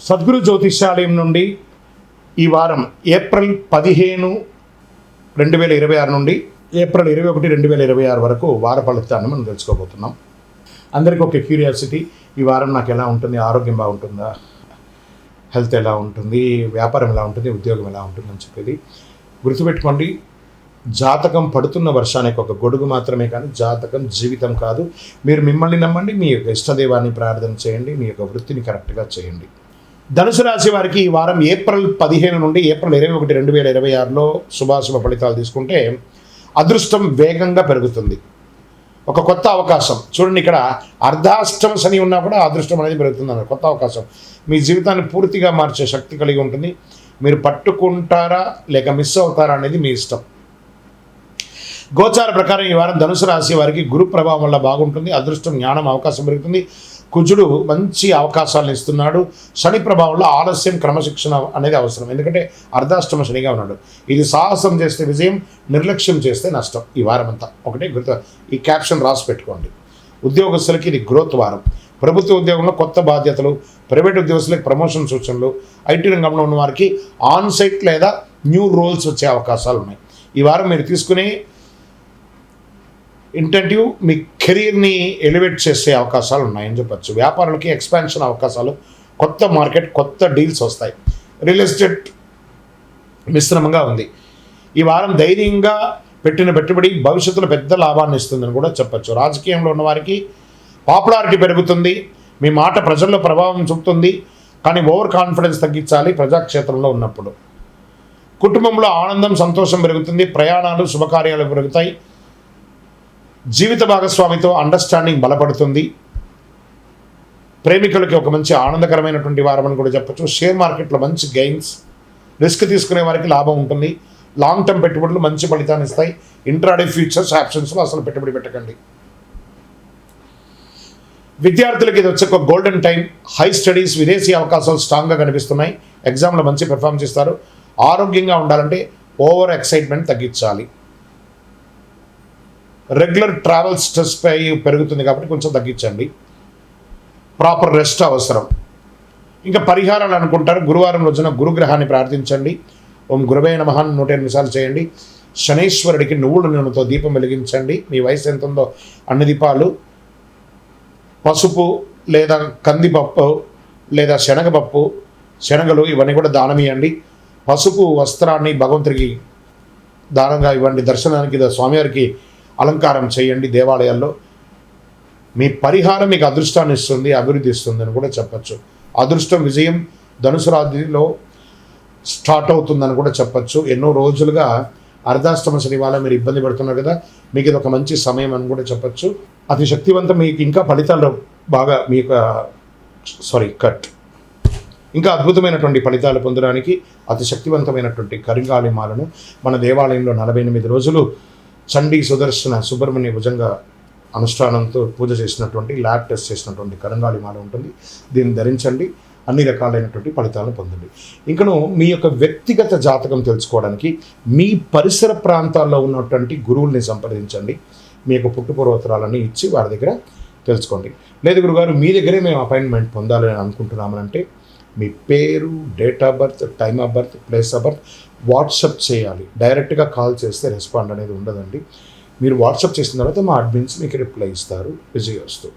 సద్గురు జ్యోతిష్యాలయం నుండి ఈ వారం ఏప్రిల్ 15, 2026 నుండి ఏప్రిల్ 21, 2026 వరకు వార ఫలితాన్ని మనం తెలుసుకోబోతున్నాం. అందరికీ ఒక క్యూరియాసిటీ, ఈ వారం నాకు ఎలా ఉంటుంది, ఆరోగ్యం బాగుంటుందా, హెల్త్ ఎలా ఉంటుంది, వ్యాపారం ఎలా ఉంటుంది, ఉద్యోగం ఎలా ఉంటుంది అని చెప్పేది గుర్తుపెట్టుకోండి. జాతకం పడుతున్న వర్షానికి ఒక గొడుగు మాత్రమే, కానీ జాతకం జీవితం కాదు. మీరు మిమ్మల్ని నమ్మండి, మీ యొక్క ఇష్టదైవాన్ని ప్రార్థన చేయండి, మీ యొక్క వృత్తిని కరెక్ట్గా చేయండి. ధనుసు రాశి వారికి ఈ వారం ఏప్రిల్ 15 నుండి ఏప్రిల్ 21, 2026లో శుభాశుభ ఫలితాలు తీసుకుంటే అదృష్టం వేగంగా పెరుగుతుంది. ఒక కొత్త అవకాశం చూడండి, ఇక్కడ అర్ధాష్టమ శని ఉన్నా కూడా అదృష్టం అనేది పెరుగుతుంది అన్నమాట. కొత్త అవకాశం మీ జీవితాన్ని పూర్తిగా మార్చే శక్తి కలిగి ఉంటుంది. మీరు పట్టుకుంటారా లేక మిస్ అవుతారా అనేది మీ ఇష్టం. గోచార ప్రకారం ఈ వారం ధనుసు రాశి వారికి గురు ప్రభావం వల్ల బాగుంటుంది. అదృష్టం, జ్ఞానం, అవకాశం పెరుగుతుంది. కుజుడు మంచి అవకాశాలను ఇస్తున్నాడు. శని ప్రభావంలో ఆలస్యం, క్రమశిక్షణ అనేది అవసరం, ఎందుకంటే అర్ధాష్టమ శనిగా ఉన్నాడు. ఇది సాహసం చేస్తే విజయం, నిర్లక్ష్యం చేస్తే నష్టం. ఈ వారం అంతా ఒకటే గుర్తు, ఈ క్యాప్షన్ రాసి పెట్టుకోండి. ఉద్యోగస్తులకి ఇది గ్రోత్ వారం. ప్రభుత్వ ఉద్యోగంలో కొత్త బాధ్యతలు, ప్రైవేట్ ఉద్యోగస్తులకు ప్రమోషన్ సూచనలు, ఐటీ రంగంలో ఉన్న వారికి ఆన్ సైట్ లేదా న్యూ రోల్స్ వచ్చే అవకాశాలు ఉన్నాయి. ఈ వారం మీరు తీసుకునే ఇంటెంటివ్ మీ కెరీర్ని ఎలివేట్ చేసే అవకాశాలు ఉన్నాయని చెప్పచ్చు. వ్యాపారులకి ఎక్స్పాన్షన్ అవకాశాలు, కొత్త మార్కెట్, కొత్త డీల్స్ వస్తాయి. రియల్ ఎస్టేట్ మిశ్రమంగా ఉంది. ఈ వారం ధైర్యంగా పెట్టిన పెట్టుబడి భవిష్యత్తులో పెద్ద లాభాన్ని ఇస్తుందని కూడా చెప్పచ్చు. రాజకీయంలో ఉన్న వారికి పాపులారిటీ పెరుగుతుంది. మీ మాట ప్రజల్లో ప్రభావం చూపుతుంది, కానీ ఓవర్ కాన్ఫిడెన్స్ తగ్గించాలి ప్రజాక్షేత్రంలో ఉన్నప్పుడు. కుటుంబంలో ఆనందం, సంతోషం పెరుగుతుంది. ప్రయాణాలు, శుభకార్యాలు పెరుగుతాయి. జీవిత భాగస్వామితో అండర్స్టాండింగ్ బలపడుతుంది. ప్రేమికులకి ఒక మంచి ఆనందకరమైనటువంటి వారం అని కూడా చెప్పచ్చు. షేర్ మార్కెట్లో మంచి గెయిన్స్, రిస్క్ తీసుకునే వారికి లాభం ఉంటుంది. లాంగ్ టర్మ్ పెట్టుబడులు మంచి ఫలితాన్ని ఇస్తాయి. ఇంట్రాడే ఫ్యూచర్స్, ఆప్షన్స్లో అసలు పెట్టుబడి పెట్టకండి. విద్యార్థులకి ఇది వచ్చే ఒక గోల్డెన్ టైం. హై స్టడీస్, విదేశీ అవకాశాలు స్ట్రాంగ్గా కనిపిస్తున్నాయి. ఎగ్జామ్లో మంచి పెర్ఫార్మెన్స్ ఇస్తారు. ఆరోగ్యంగా ఉండాలంటే ఓవర్ ఎక్సైట్మెంట్ తగ్గించాలి. రెగ్యులర్ ట్రావెల్ స్ట్రెస్ పెరుగుతుంది కాబట్టి కొంచెం తగ్గించండి. ప్రాపర్ రెస్ట్ అవసరం. ఇంకా పరిహారాలు అనుకుంటారు. గురువారం రోజున గురుగ్రహాన్ని ప్రార్థించండి. ఓం గురువే నమః 108 సార్లు చేయండి. శనీశ్వరుడికి నువ్వుల నూనెతో దీపం వెలిగించండి. మీ వయసు ఎంత ఉందో అన్ని దీపాలు, పసుపు లేదా కందిపప్పు లేదా శనగపప్పు, శనగలు ఇవన్నీ కూడా దానం ఇవ్వండి. పసుపు వస్త్రాన్ని భగవంతుడికి దానంగా ఇవ్వండి. దర్శనానికి స్వామివారికి అలంకారం చేయండి దేవాలయాల్లో. మీ పరిహారం మీకు అదృష్టాన్ని ఇస్తుంది, అభివృద్ధి ఇస్తుంది అని కూడా చెప్పచ్చు. అదృష్టం, విజయం ధనుసు రాశిలో స్టార్ట్ అవుతుందని కూడా చెప్పచ్చు. ఎన్నో రోజులుగా అర్ధాష్టమ శని వల్ల మీరు ఇబ్బంది పడుతున్నారు కదా, మీకు ఇది ఒక మంచి సమయం అని కూడా చెప్పచ్చు. అతి శక్తివంతం, మీకు ఇంకా ఫలితాలు బాగా ఇంకా అద్భుతమైనటువంటి ఫలితాలు పొందడానికి అతి శక్తివంతమైనటువంటి కరింగాళి మాలను మన దేవాలయంలో 48 రోజులు చండీ, సుదర్శన, సుబ్రహ్మణ్య భుజంగా అనుష్ఠానంతో పూజ చేసినటువంటి, ల్యాబ్ టెస్ట్ చేసినటువంటి కరంగాళి మాల ఉంటుంది. దీన్ని ధరించండి. అన్ని రకాలైనటువంటి ఫలితాలను పొందండి. ఇంకను మీ యొక్క వ్యక్తిగత జాతకం తెలుసుకోవడానికి మీ పరిసర ప్రాంతాల్లో ఉన్నటువంటి గురువుల్ని సంప్రదించండి. మీ యొక్క పుట్టుపూర్వోత్తరాలన్నీ ఇచ్చి వారి దగ్గర తెలుసుకోండి. లేదు గురుగారు మీ దగ్గరే మేము అపాయింట్మెంట్ పొందాలని అనుకుంటున్నామనంటే మీ పేరు, date of birth, time of birth, place of birth WhatsApp చేయాలి. డైరెక్ట్గా కాల్ చేస్తే రెస్పాండ్ అనేది ఉండదండి. మీరు వాట్సప్ చేసిన తర్వాత మా అడ్మిన్స్ మీకు రిప్లై ఇస్తారు. విజయవస్తు.